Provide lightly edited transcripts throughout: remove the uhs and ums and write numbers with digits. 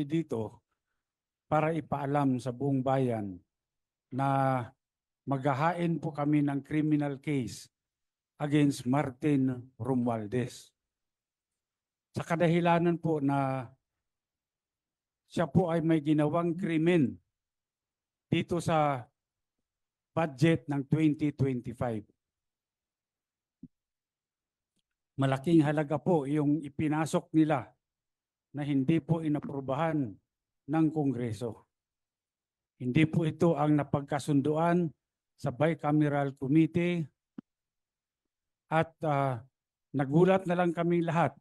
dito para ipaalam sa buong bayan na maghahain po kami ng criminal case against Martin Romualdez. Sa kadahilanan po na siya po ay may ginawang krimen dito sa budget ng 2025. Malaking halaga po yung ipinasok nila na hindi po inaprubahan ng Kongreso. Hindi po ito ang napagkasunduan sa Bicameral Committee at nagulat na lang kami lahat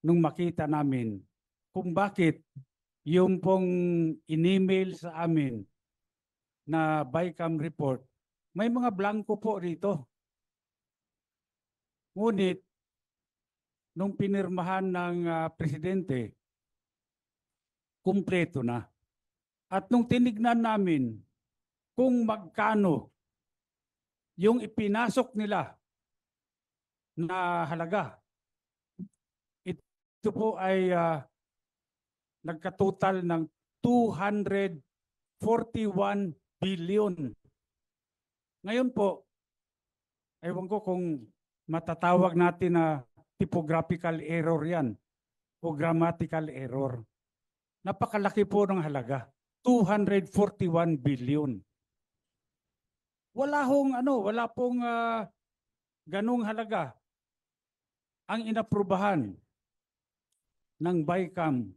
nung makita namin kung bakit yung pong in-email sa amin na Bicam report, may mga blanco po rito. Ngunit, nung pinirmahan ng presidente, kumpleto na. At nung tinignan namin kung magkano yung ipinasok nila na halaga, ito po ay nagkatotal ng 241 billion. Ngayon po, ewan ko kung matatawag natin na typographical error yan o grammatical error. Napakalaki po ng halaga. 241 billion. Wala pong ganung halaga ang inaprubahan ng Bicam.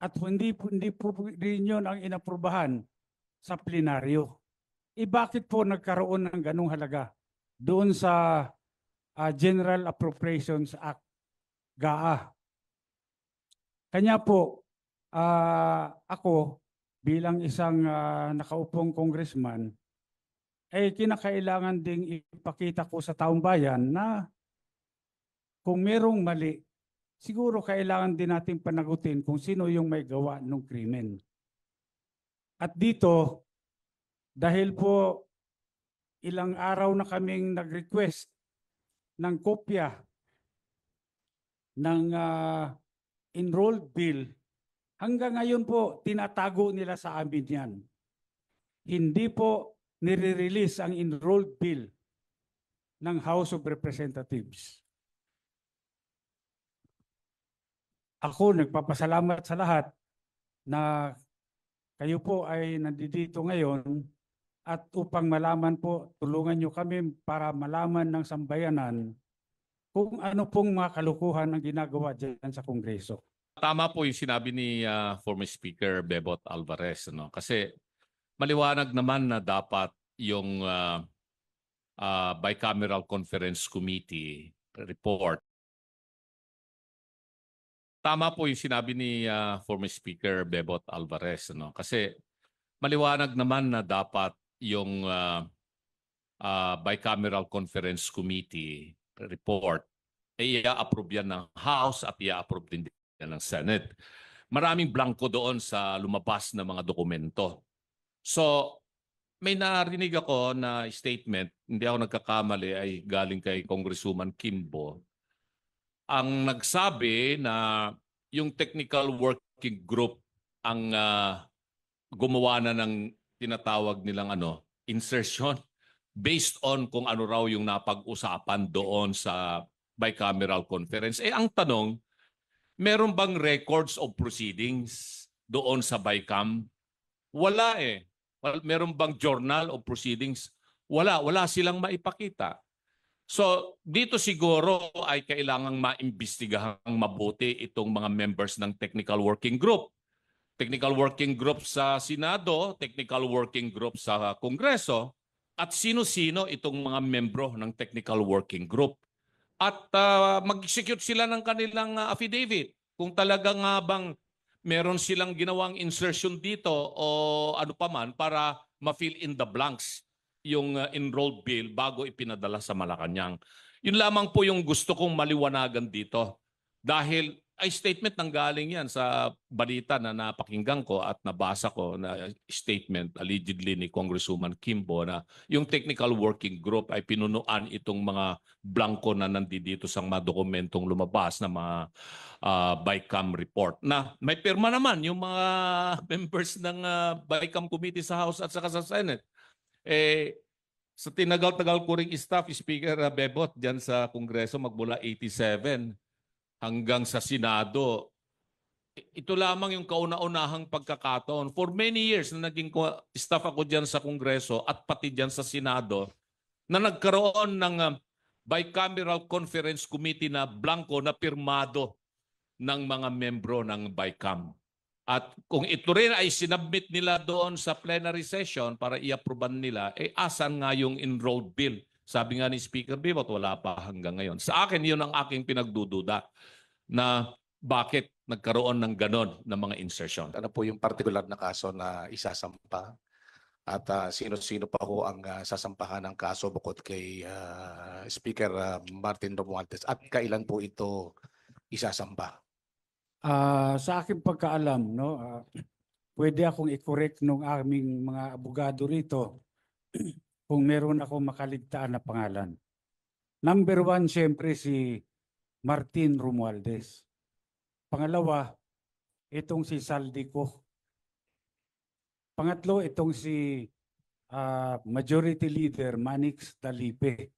At hindi po rin yun ang inaprubahan sa plenaryo. Bakit po nagkaroon ng ganung halaga doon sa General Appropriations Act, GAA? Kanya po, ako bilang isang nakaupong congressman, ay kinakailangan ding ipakita ko sa taong bayan na kung merong mali, siguro kailangan din natin panagutin kung sino yung may gawa ng krimen. At dito, dahil po ilang araw na kaming nag-request ng kopya ng enrolled bill, hanggang ngayon po tinatago nila sa amin yan. Hindi po nire-release ang enrolled bill ng House of Representatives. Ako nagpapasalamat sa lahat na kayo po ay nandito ngayon at upang malaman po, tulungan nyo kami para malaman ng sambayanan kung ano pong mga kalukuhan ang ginagawa dyan sa Kongreso. Tama po yung sinabi ni former Speaker Bebot Alvarez. Kasi maliwanag naman na dapat yung Bicameral Conference Committee report. Tama po yung sinabi ni former Speaker Bebot Alvarez. Kasi maliwanag naman na dapat yung Bicameral Conference Committee report ay i-approve yan ng House at i-approve din yan ng Senate. Maraming blanco doon sa lumabas na mga dokumento. So, may narinig ako na statement, hindi ako nagkakamali, ay galing kay Congresswoman Kimbo. Ang nagsabi na yung technical working group ang gumawa na ng tinatawag nilang insertion based on kung ano raw yung napag-usapan doon sa bicameral conference. Ang tanong, meron bang records of proceedings doon sa Bicam? Wala eh. Meron bang journal of proceedings? Wala silang maipakita. So, dito siguro ay kailangang maimbestigahang mabuti itong mga members ng Technical Working Group. Technical Working Group sa Senado, Technical Working Group sa Kongreso, at sino-sino itong mga membro ng Technical Working Group. At mag-execute sila ng kanilang affidavit. Kung talaga nga bang meron silang ginawang insertion dito o ano pa man para ma-fill in the blanks yung enrolled bill bago ipinadala sa Malacanang. Yun lamang po yung gusto kong maliwanagan dito. Dahil ay statement nang galing yan sa balita na napakinggan ko at nabasa ko na statement allegedly ni Congresswoman Kimbo na yung technical working group ay pinunuan itong mga blanco na nandito sa mga dokumentong lumabas na mga BICAM report na may pirma naman yung mga members ng BICAM committee sa House at saka sa Senate. Sa tinagal-tagal ko ring staff, Speaker Bebot, dyan sa Kongreso magmula 87 hanggang sa Senado, ito lamang yung kauna-unahang pagkakataon. For many years na naging staff ako dyan sa Kongreso at pati dyan sa Senado, na nagkaroon ng bicameral conference committee na blanco na pirmado ng mga membro ng BICAM. At kung ito rin ay sinubmit nila doon sa plenary session para i-approvean nila, asan nga yung enrolled bill? Sabi nga ni Speaker Bibot, wala pa hanggang ngayon. Sa akin, yun ang aking pinagdududa na bakit nagkaroon ng ganon na mga insertion. Ano po yung particular na kaso na isasampa? At sino-sino pa ho ang sasampahan ng kaso bukod kay Speaker Martin Romualdez? At kailan po ito isasampa? Sa aking pagkaalam, pwede akong i-correct nung aming mga abogado rito kung meron ako makaligtaan na pangalan. Number 1, siyempre si Martin Romualdez. Pangalawa, itong si Saldico. Pangatlo, itong si Majority Leader Manix Dalipe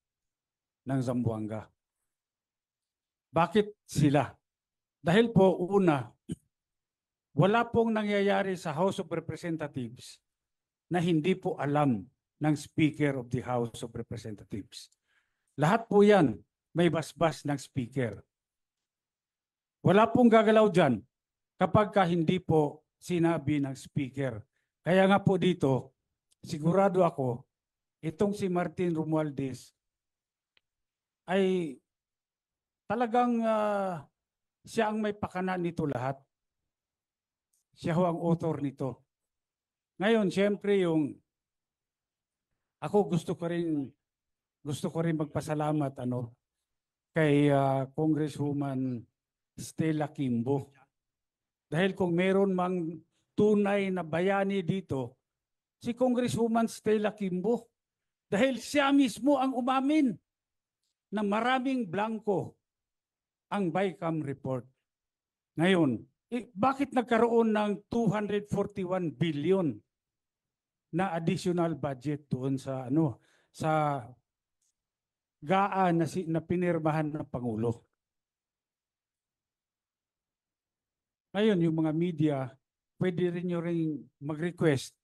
ng Zamboanga. Bakit sila? Dahil po, una, wala pong nangyayari sa House of Representatives na hindi po alam ng Speaker of the House of Representatives. Lahat po yan may basbas ng Speaker. Wala pong gagalaw dyan kapag hindi po sinabi ng Speaker. Kaya nga po dito, sigurado ako, itong si Martin Romualdez ay talagang siya ang may pakana nito lahat. Siya ho ang author nito. Ngayon, siyempre ako gusto ko rin magpasalamat kay Congresswoman Stella Kimbo. Dahil kung meron mang tunay na bayani dito, si Congresswoman Stella Kimbo. Dahil siya mismo ang umamin na maraming blanco ang BICAM report. Ngayon, bakit nagkaroon ng 241 billion na additional budget doon sa sa GAA na pinirmahan ng Pangulo? Ngayon, yung mga media, pwede rin nyo rin mag-request.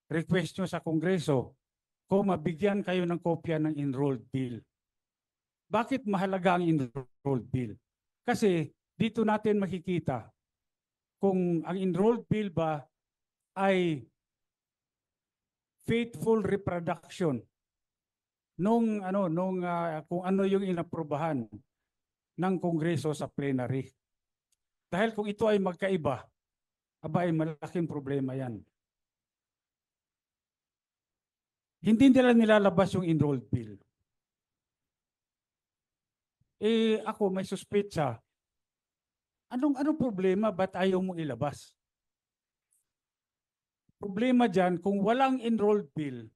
Request nyo sa Kongreso kung mabigyan kayo ng kopya ng enrolled bill. Bakit mahalaga ang enrolled bill? Kasi dito natin makikita kung ang enrolled bill ba ay faithful reproduction kung ano yung inaprubahan ng Kongreso sa plenary. Dahil kung ito ay magkaiba, ay malaking problema yan. Hindi nila nilalabas yung enrolled bill. Ako may suspetsa. Anong problema? Ba't ayaw mo ilabas? Problema dyan, kung walang enrolled bill,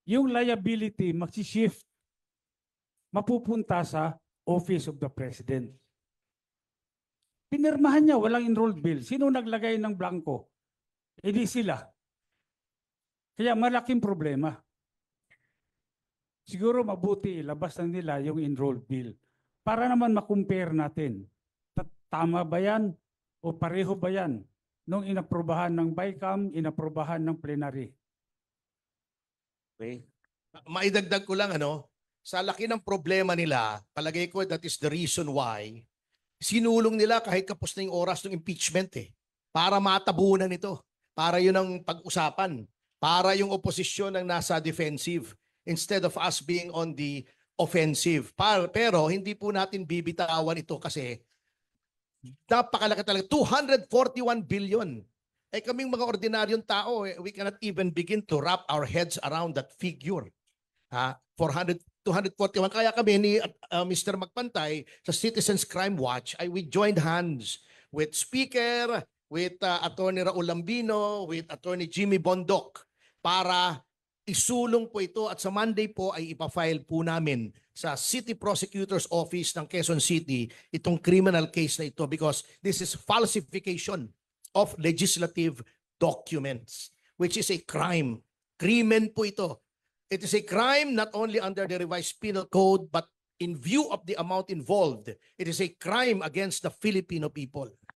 yung liability magsishift, mapupunta sa Office of the President. Pinirmahan niya, walang enrolled bill. Sino naglagay ng blanco? Di sila. Kaya malaking problema. Siguro mabuti ilabas na nila yung enrolled bill para naman makumpare natin. Tama ba yan o pareho ba yan nung inaprubahan ng BICAM, inaprubahan ng plenary? Okay. Maidagdag ko lang sa laki ng problema nila, palagay ko that is the reason why sinulong nila kahit kapos na yung oras ng impeachment para matabunan ito, para yun ang pag-usapan, para yung oposisyon ang nasa defensive instead of us being on the offensive. Pero hindi po natin bibitawan ito kasi napakalaki talaga, 241 billion. Kaming mga ordinaryong tao, we cannot even begin to wrap our heads around that figure. 241. Kaya kami ni Mr. Magpantay sa Citizens Crime Watch ay we joined hands with Speaker, with Attorney Raul Lambino, with Attorney Jimmy Bondoc para isulong po ito at sa Monday po ay ipafile po namin sa City Prosecutor's Office ng Quezon City itong criminal case na ito because this is falsification of legislative documents, which is a crime. Krimen po ito. It is a crime not only under the revised penal code but in view of the amount involved, it is a crime against the Filipino people.